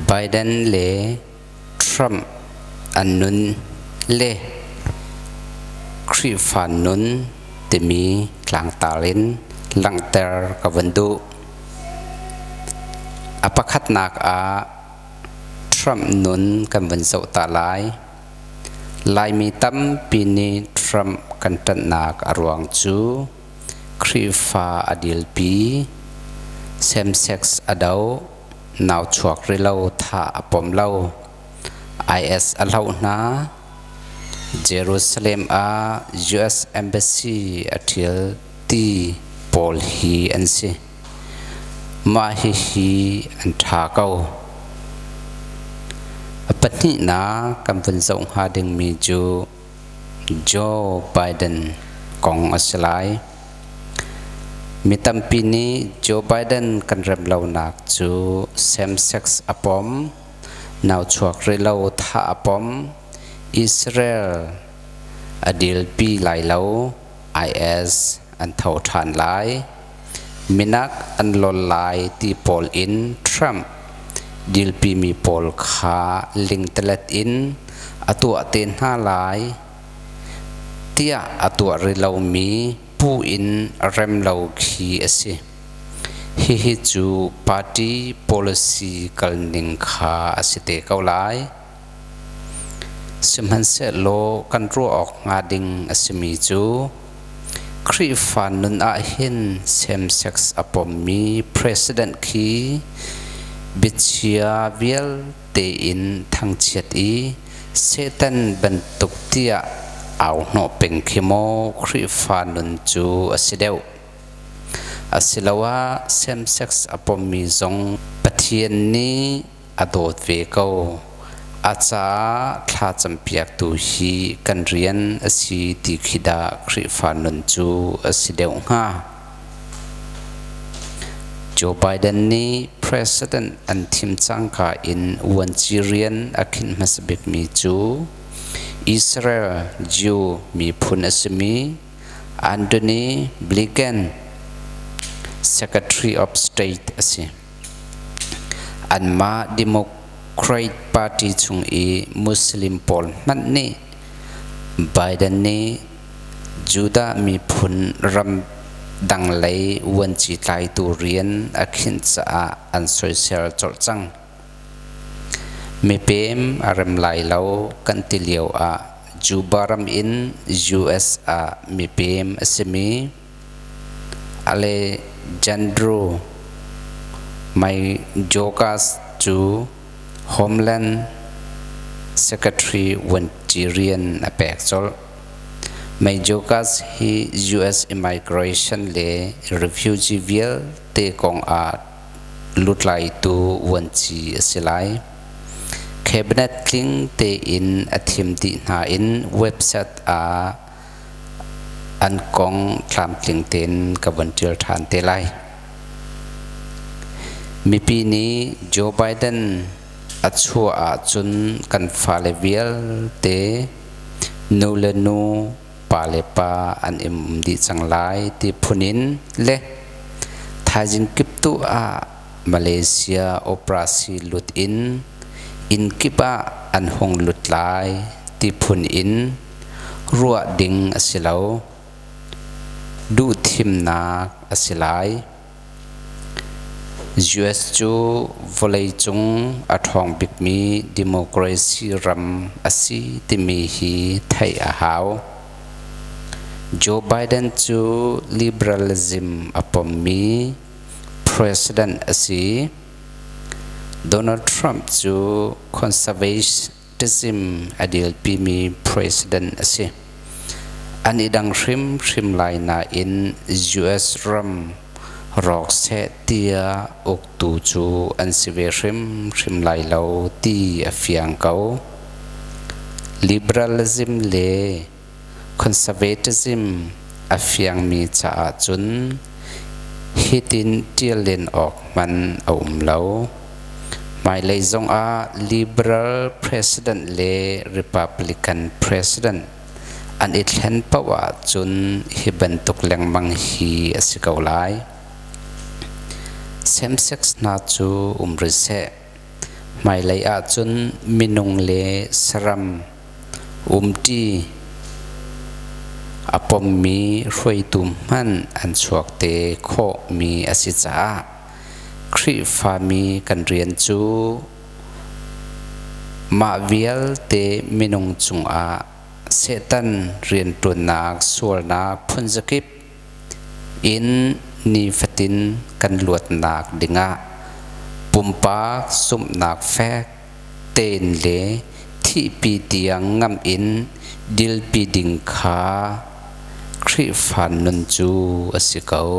Biden le Trumpอันนุนเลครีฟันนุนที่มีกลางตาลินหลังเตอร์กับวันดูอภัคัดนักทรัมป์นุนกันวันเสาร์ตาลายมีตั้มปีนี้ทรัมป์กันตันนักอรวงจูครีฟาอดีลปีเซมเซ็กซ์อดาวนาวชวกริเลาท่าปมเลาIS อลาวนาเยรูซาเล็มUS Embassy อาทิลตีปอลฮีอันซีมาฮีอันทาเกาปัจจุบันกำลังส่งหาดึงมีจูโจไบเดนของอิสราเอลมีตั้งปีนี้โจไบเดนกันเริ่มเล่านักจูเซมเซ็กซ์อปอมนาวชวกเรลาวท่าอปอมอิสราเอลอดีลปีไหลเล่า IS อันเท่าทานไหลมินักอันลอยไหลที่ปอลอินทรัมป์ดิลปีมีปอลขาลิงเตเลตอินอตัวเต็นห้าไหลเตียอตัวเรลาวมีผู้อินเรมเล่าขีเอสิฮิจูปาร์ตี้ policy กัลนิงขาอสิเตเกาไลสมันเสโลกันรัวออกงาดิงอสิมีจูครีฟันนุนอาหินเซมเซ็กซ์อปอมมี president คีบิชยาเวลเตอินทั้งเชียดีเซตันบรรทุกเตียเอาโนเป็นคิโมครีฟันนุนจูอสิเดวอาศิลาวะเซมเซ็กซ์อปอมมีจงปะเทียนนี้อดอดเวกเอาอาจจะคลาจำเปียกตูฮีกันเรียนอสิติขิดาคริฟานุนจูอสิเดวงาโจไบเดนนี้ president อันทิมจังกาอินวันจีเรียนอาคินมัสบิกมีจูอิสราเอลจูมีพุนอสมีอันโดนีบลิเกนSecretary of State สิอันมาดิโมแครตพาร์ตี้chungมุสลิมพอลนั่นนี่ไบเดนนี่จูดามีพุนรำดังเลยวันจีไลตูเรียนอาคินจะอันโซเชียลจดจังมีเปมอารมไลเล่ากันติเลียวจูบารมอิน US มีเปมสมีอะไรJandro my Jokas to Homeland Secretary Wantirian Apexol my Jokas he US immigration le refugee bill te kong lutlai tu wanchi asilai cabinet king te in athim ti na in websiteอันกองทำกลิ่งเต็นกับวันเจอทานเตไลมีปีนี้โจไบเดนอัดชัวจุนกันฟาเลเวียลเตนูเลนูปาเลปาอันอิมดีจังไลที่พุนินเละทาจินกิปตุมาเลเซียโอปราซีลุดอินกิปอันหงลุดไลที่พุนอินรัวดิงอสิเลาดูทิมนาอสิไล US จูวอลเลย์จงอัทองบิกมีดิโมคราซีรัมอสิติมีฮีไทยอาหาวโจไบเดนจูลิเบรัลิซึมอปอมมี president อสิโดนัลด์ทรัมป์จูคอนเซอร์เวทิซึมอดีลปีมี president อสิอันนี้ดังริมไลนาอิน US รัมรอกเซตียอกตูจูอันสิเวริมไลเลาตีอฟยังเกา liberalism เล conservatism อฟยังมีจ่าจุนฮิตินเตียเลนออกมันเอาเลาไม่เลยจงliberal president เล republican presidentอันอิทเห็นปะว่าจุนฮิบันตุกแหลงมังฮีอสิกาวไลเซมเซ็กซ์นาจูริเซ mai lai a chun minung le saram umti apom mi roi tum man an chuak te kho mi asicha khri fa mi kan rian chu ma vial te minung chung a setan rian tun nak sur nak phunjakip in ni fatin kan luat nak dinga pumpak sum nak fek ten le thi pi tiang ngam in dil pi ding kha khri fan nun chu asikau